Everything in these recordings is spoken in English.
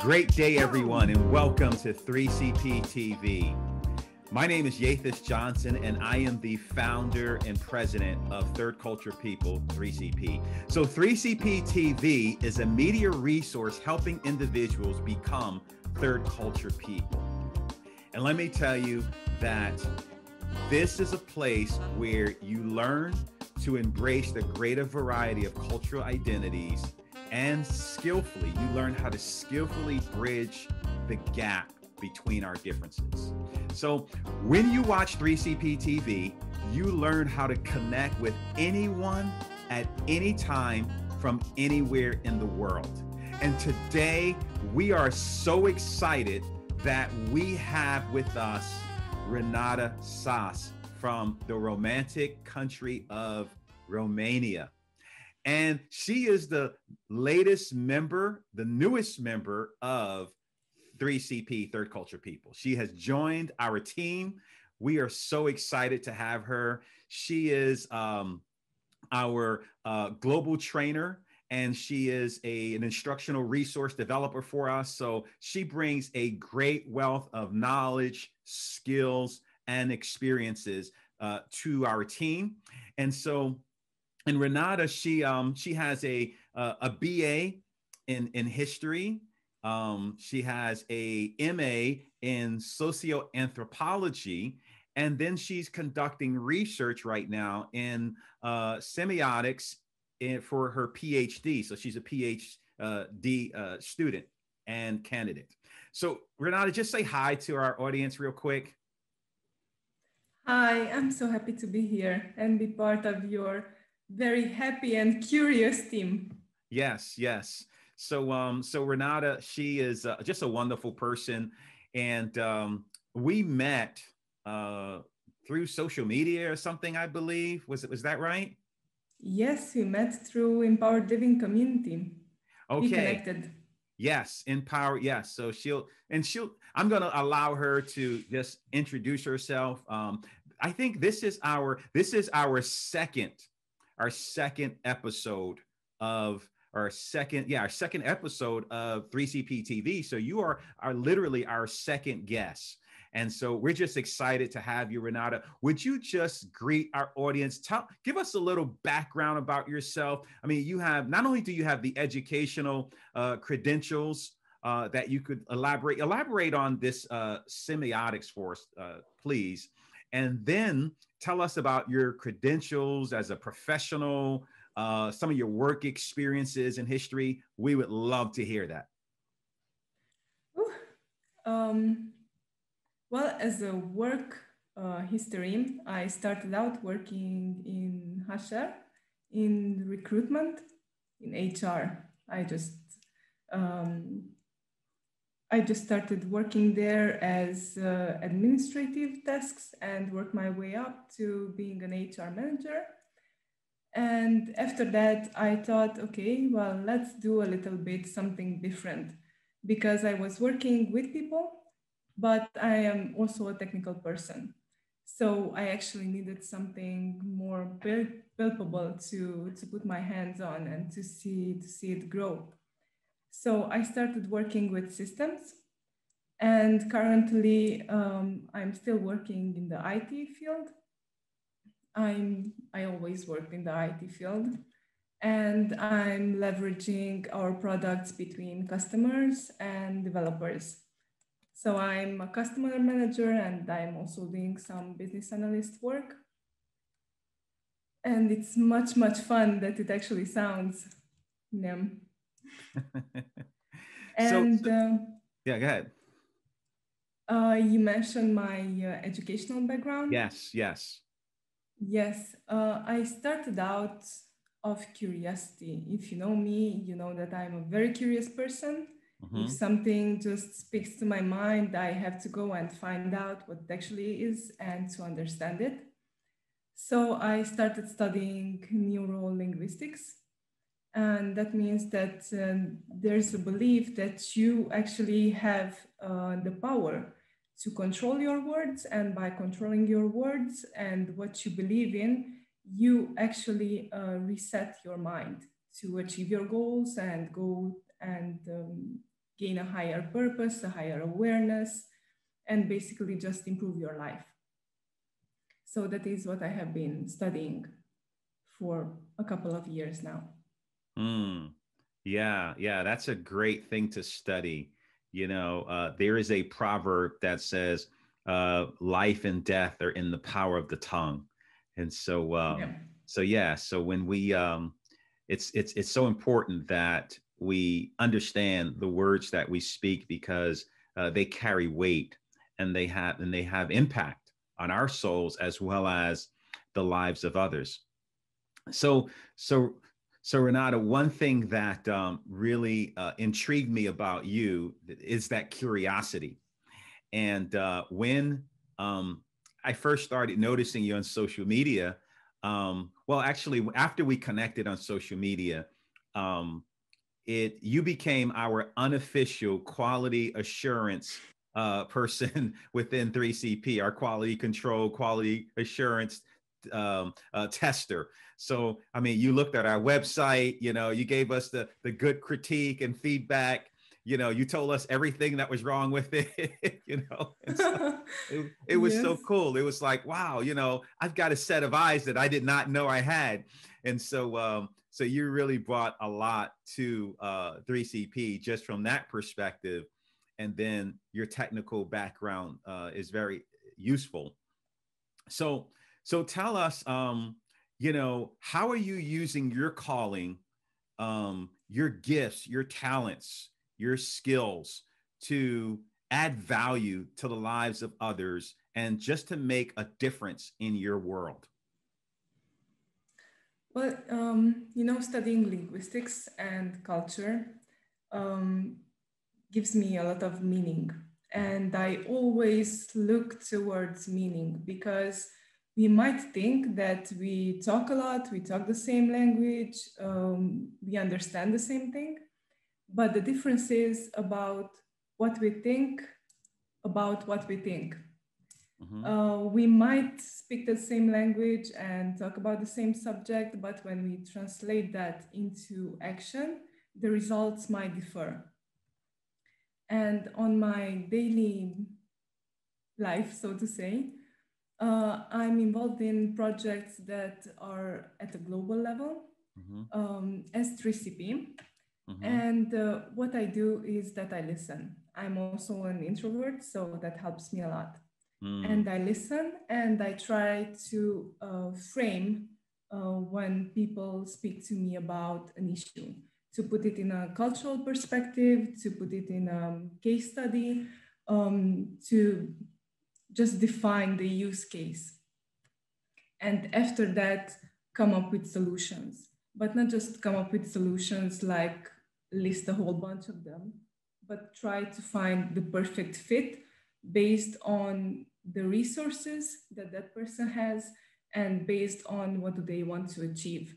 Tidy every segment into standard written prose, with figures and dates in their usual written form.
Great day, everyone, and welcome to 3CP TV. My name is Renatas Johnson, and I am the founder and president of Third Culture People, 3CP. So 3CP TV is a media resource helping individuals become third culture people. And let me tell you that this is a place where you learn to embrace the greater variety of cultural identities, and skillfully, you learn how to skillfully bridge the gap between our differences. So when you watch 3CP TV, you learn how to connect with anyone at any time from anywhere in the world. And today we are so excited that we have with us Renata Sas from the romantic country of Romania. And she is the latest member, the newest member of 3CP, Third Culture People. She has joined our team. We are so excited to have her. She is our global trainer, and she is an instructional resource developer for us. So she brings a great wealth of knowledge, skills, and experiences to our team. And Renata, she has a BA in history. She has a MA in socioanthropology, and then she's conducting research right now in semiotics for her PhD. So she's a PhD student and candidate. So Renata, just say hi to our audience real quick. Hi, I'm so happy to be here and be part of your very happy and curious team. Yes. So Renata, she is just a wonderful person, and we met through social media or something, I believe. Was that right? Yes, we met through Empowered Living Community. Okay. We connected. Yes, Empower. Yes. So I'm going to allow her to just introduce herself. I think this is our second episode of our second episode of 3CP TV. So you are literally our second guest. And so we're just excited to have you, Renata. Would you just greet our audience? Give us a little background about yourself. I mean, not only do you have the educational credentials that you could elaborate on this semiotics for us, please. And then tell us about your credentials as a professional, some of your work experiences in history. We would love to hear that. Well, as a work history, I started out working in HR, in recruitment, in HR. I just started working there as administrative tasks and worked my way up to being an HR manager. And after that, I thought, okay, well, let's do a little bit something different, because I was working with people, but I am also a technical person. So I actually needed something more palpable to put my hands on and to see it grow. So I started working with systems, and currently I'm still working in the IT field. I always worked in the IT field, and I'm leveraging our products between customers and developers. So I'm a customer manager, and I'm also doing some business analyst work. And it's much fun that it actually sounds. Yeah. And yeah, go ahead. You mentioned my educational background. Yes. I started out of curiosity. If you know me, you know that I'm a very curious person. Mm-hmm. If something just speaks to my mind, I have to go and find out what it actually is and to understand it. So I started studying neurolinguistics. And that means that there's a belief that you actually have the power to control your words, and by controlling your words and what you believe in, you actually reset your mind to achieve your goals and go and gain a higher purpose, a higher awareness, and basically just improve your life. So that is what I have been studying for a couple of years now. Mm. Yeah, yeah, that's a great thing to study. There is a proverb that says, life and death are in the power of the tongue. And Yeah. so when we, it's so important that we understand the words that we speak, because they carry weight, and they have impact on our souls as well as the lives of others. So, so, so Renata, one thing that really intrigued me about you is that curiosity. And when I first started noticing you on social media, well, actually, after we connected on social media, um, you became our unofficial quality assurance person within 3CP, our quality control, quality assurance tester. So, I mean, you looked at our website, you gave us the good critique and feedback. You told us everything that was wrong with it, and so it was Yes. so cool. It was like, wow, I've got a set of eyes that I did not know I had. And so you really brought a lot to 3CP just from that perspective. And then your technical background is very useful. So, so tell us, how are you using your calling, your gifts, your talents, your skills to add value to the lives of others and just to make a difference in your world? Well, studying linguistics and culture um, gives me a lot of meaning. And I always look towards meaning, because we might think that we talk a lot, we talk the same language, we understand the same thing, but the difference is about what we think about what we think. Mm-hmm. We might speak the same language and talk about the same subject, but when we translate that into action, the results might differ. And on my daily life, so to say, I'm involved in projects that are at a global level as 3CP. Mm-hmm. And what I do is that I listen. I'm also an introvert, so that helps me a lot. And Mm. I listen and I try to frame when people speak to me about an issue, to put it in a cultural perspective, to put it in a case study, to just define the use case. And after that, come up with solutions. But not just come up with solutions like list a whole bunch of them, but try to find the perfect fit based on the resources that that person has and based on what do they want to achieve.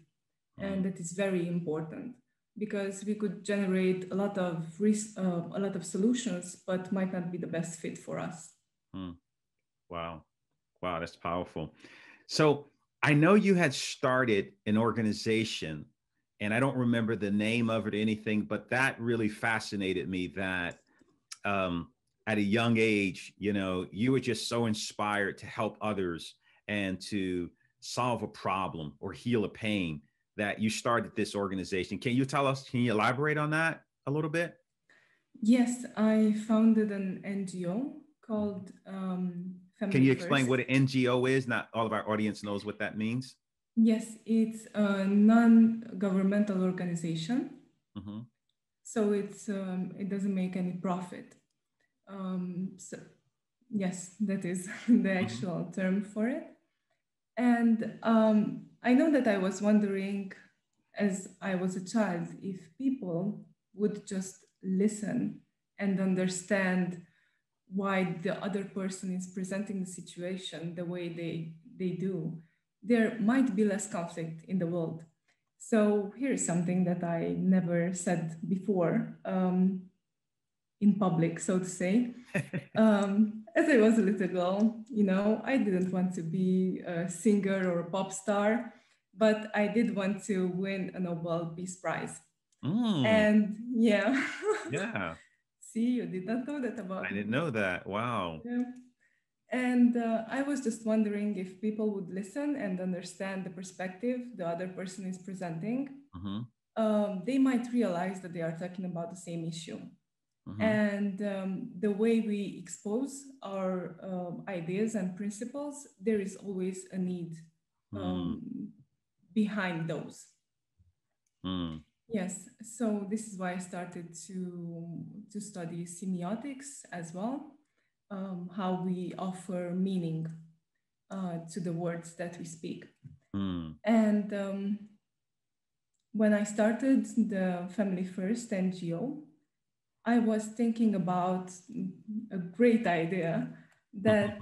And that is very important, because we could generate a lot of solutions, but might not be the best fit for us. Mm. Wow. Wow, that's powerful. So I know you had started an organization, and I don't remember the name of it or anything, but that really fascinated me that um, at a young age, you were just so inspired to help others and to solve a problem or heal a pain that you started this organization. Can you elaborate on that a little bit? Yes, I founded an NGO called Can Family you explain First. what an NGO is? Not all of our audience knows what that means. Yes, it's a non-governmental organization, Mm-hmm. so it doesn't make any profit. So yes, that is the Mm-hmm. actual term for it. And I know that I was wondering, as I was a child, if people would just listen and understand why the other person is presenting the situation the way they do, there might be less conflict in the world. So here is something that I never said before in public, so to say. As I was a little girl, I didn't want to be a singer or a pop star, but I did want to win a Nobel Peace Prize. Mm, And yeah, yeah. See, you did not know that I about me. didn't know that. Wow. Yeah. And I was just wondering if people would listen and understand the perspective the other person is presenting, Mm-hmm. they might realize that they are talking about the same issue. Mm-hmm. And the way we expose our ideas and principles, there is always a need Mm, um, behind those. mm, Yes, so this is why I started to study semiotics as well, how we offer meaning to the words that we speak. mm, And when I started the Family First NGO, I was thinking about a great idea that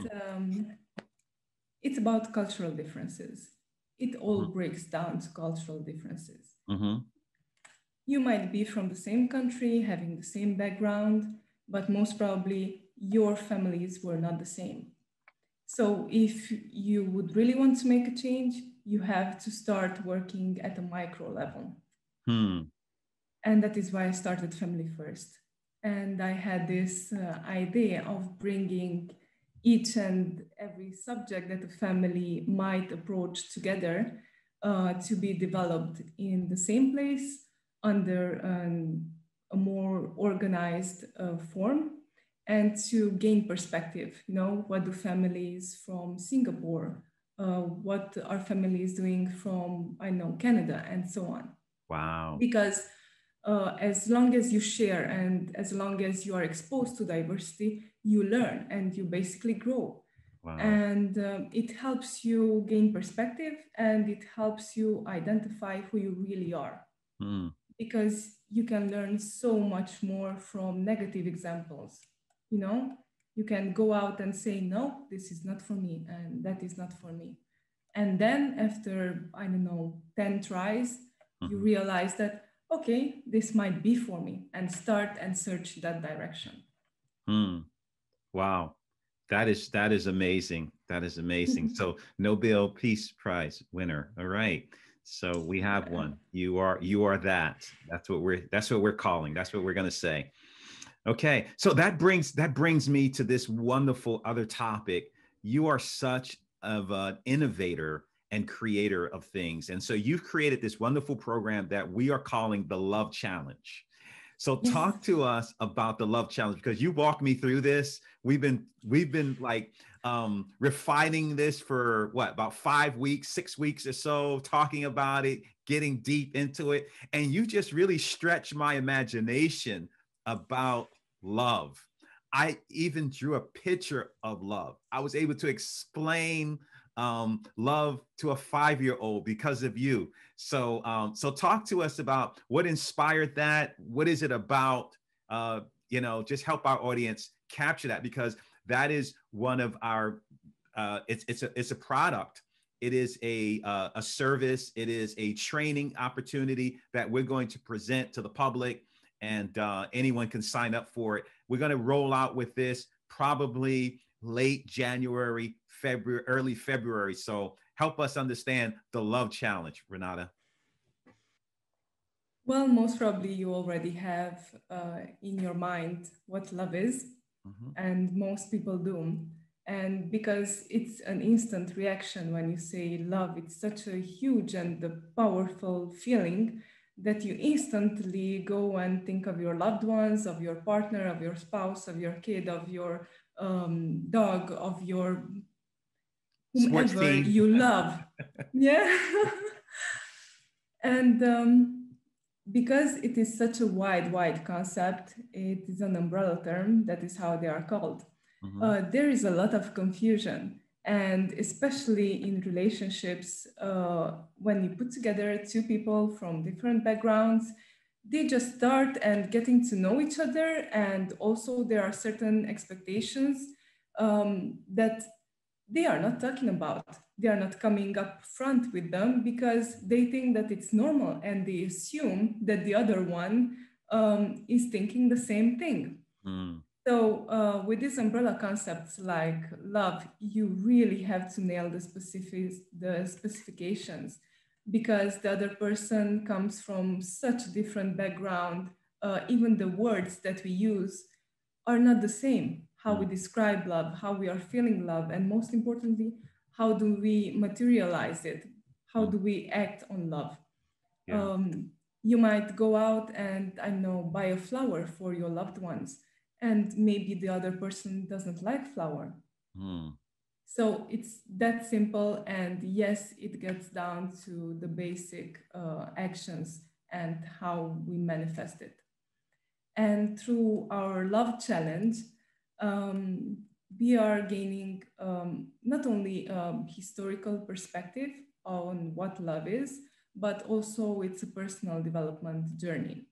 it's about cultural differences. It all breaks down to cultural differences. mm-hmm. You might be from the same country, having the same background, but most probably your families were not the same. So, if you would really want to make a change, you have to start working at a micro level. Hmm. And that is why I started Family First. And I had this idea of bringing each and every subject that a family might approach together to be developed in the same place under a more organized form and to gain perspective. You know, what do families from Singapore, what are families doing from, I know, Canada, and so on. Wow. Because as long as you share and as long as you are exposed to diversity, you learn and you basically grow. Wow. And it helps you gain perspective and it helps you identify who you really are Hmm. because you can learn so much more from negative examples. You know, you can go out and say, no, this is not for me, and that is not for me. And then after, I don't know, 10 tries, you Mm-hmm. realize that, okay, this might be for me, and start and search that direction. Hmm. Wow. That is amazing. That is amazing. So Nobel Peace Prize winner. All right. So we have Yeah. one. You are that. That's what we're calling. That's what we're gonna say. Okay. So that brings me to this wonderful other topic. You are such of an innovator and creator of things. And so you've created this wonderful program that we are calling the Love Challenge. So Yes. talk to us about the Love Challenge because you walked me through this. We've been like refining this for what, about 5 weeks, 6 weeks or so, talking about it, getting deep into it, and you just really stretched my imagination about love. I even drew a picture of love. I was able to explain love to a 5-year-old because of you. So talk to us about what inspired that. What is it about? Just help our audience capture that because that is one of our. It's a product. It is a service. It is a training opportunity that we're going to present to the public, and anyone can sign up for it. We're going to roll out with this probably late January, February, early February. So help us understand the Love Challenge, Renata. Well, most probably you already have in your mind what love is, Mm-hmm. and most people do. And because it's an instant reaction when you say love, it's such a huge and a powerful feeling that you instantly go and think of your loved ones, of your partner, of your spouse, of your kid, of your dog, of your Sports whomever team. you love. Yeah. And because it is such a wide concept, it is an umbrella term, that is how they are called. Mm-hmm. There is a lot of confusion, and especially in relationships, when you put together two people from different backgrounds, they just start and getting to know each other, and also there are certain expectations that they are not talking about. They are not coming up front with them because they think that it's normal and they assume that the other one is thinking the same thing. Mm. So, with these umbrella concepts like love, you really have to nail the specifications because the other person comes from such different background. Even the words that we use are not the same. How we describe love, how we are feeling love, and most importantly, how do we materialize it? How do we act on love? Yeah. You might go out and, I know, buy a flower for your loved ones, and maybe the other person doesn't like flower. Mm. So it's that simple. And yes, it gets down to the basic actions and how we manifest it. And through our love challenge, um, we are gaining not only a historical perspective on what love is, but also it's a personal development journey.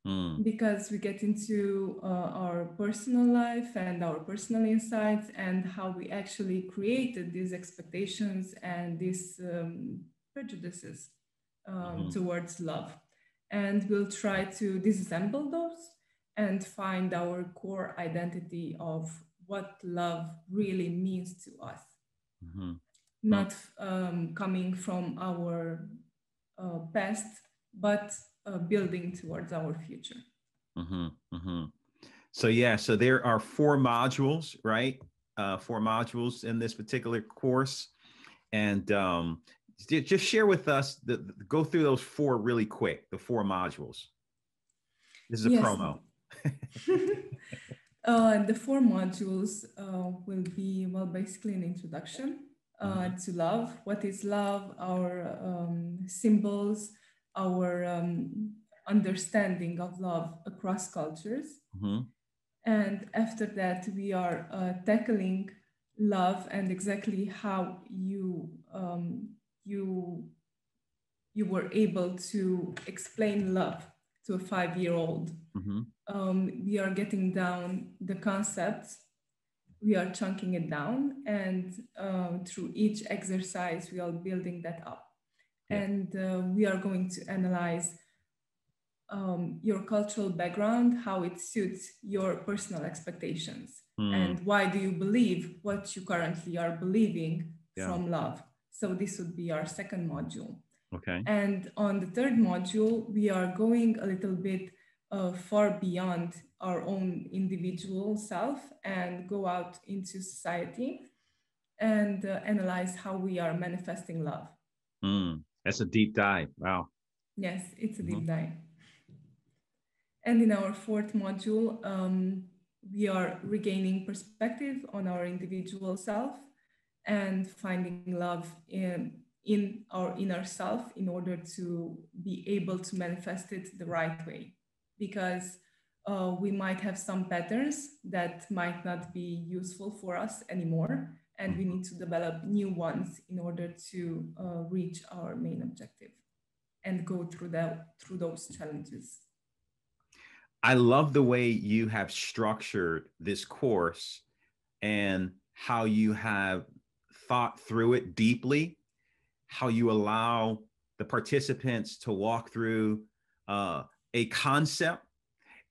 Mm. Because we get into our personal life and our personal insights and how we actually created these expectations and these prejudices towards love. And we'll try to disassemble those and find our core identity of what love really means to us, Mm-hmm. not coming from our past, but building towards our future. Mm-hmm. Mm-hmm. So yeah, so there are four modules, right? Four modules in this particular course, and just share with us go through those four really quick. The four modules. This is a Yes. promo. The four modules will be, well, basically an introduction to love. What is love? Our symbols, our understanding of love across cultures. Mm-hmm. And after that, we are tackling love and exactly how you you were able to explain love to a 5-year-old. Mm-hmm. We are getting down the concepts, we are chunking it down, and through each exercise, we are building that up. Yeah. And we are going to analyze your cultural background, how it suits your personal expectations, Mm. and why do you believe what you currently are believing Yeah. from love. So this would be our second module. Okay. And on the third module, we are going a little bit far beyond our own individual self and go out into society and analyze how we are manifesting love. Mm. That's a deep dive. Wow. Yes, it's a Mm-hmm. deep dive. And in our fourth module, we are regaining perspective on our individual self and finding love in our inner self in order to be able to manifest it the right way. Because we might have some patterns that might not be useful for us anymore, and we need to develop new ones in order to reach our main objective and go through those challenges. I love the way you have structured this course and how you have thought through it deeply, how you allow the participants to walk through a concept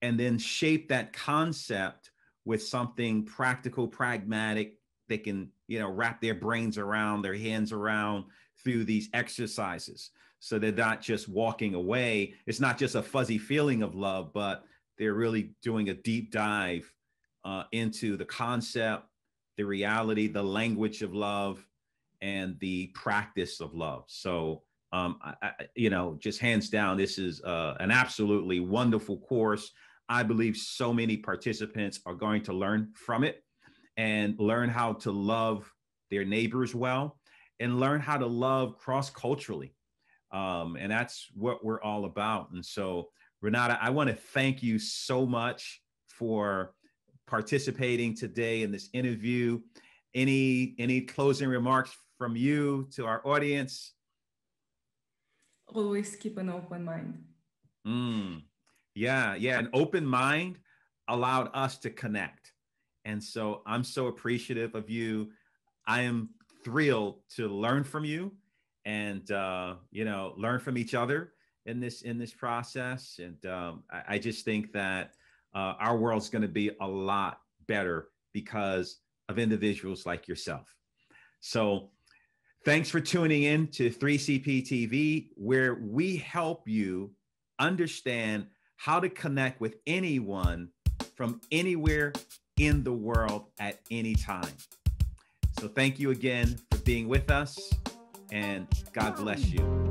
and then shape that concept with something practical, pragmatic. They can, wrap their brains around, their hands around through these exercises. So they're not just walking away. It's not just a fuzzy feeling of love, but they're really doing a deep dive into the concept, the reality, the language of love, and the practice of love. So, just hands down, this is an absolutely wonderful course. I believe so many participants are going to learn from it and learn how to love their neighbors well and learn how to love cross-culturally. And that's what we're all about. And so, Renata, I want to thank you so much for participating today in this interview. Any closing remarks from you to our audience? Always keep an open mind. Yeah. An open mind allowed us to connect. And so I'm so appreciative of you. I am thrilled to learn from you and, learn from each other in this process. And I just think that our world's going to be a lot better because of individuals like yourself. So thanks for tuning in to 3CP TV, where we help you understand how to connect with anyone from anywhere in the world at any time. So thank you again for being with us, and God bless you.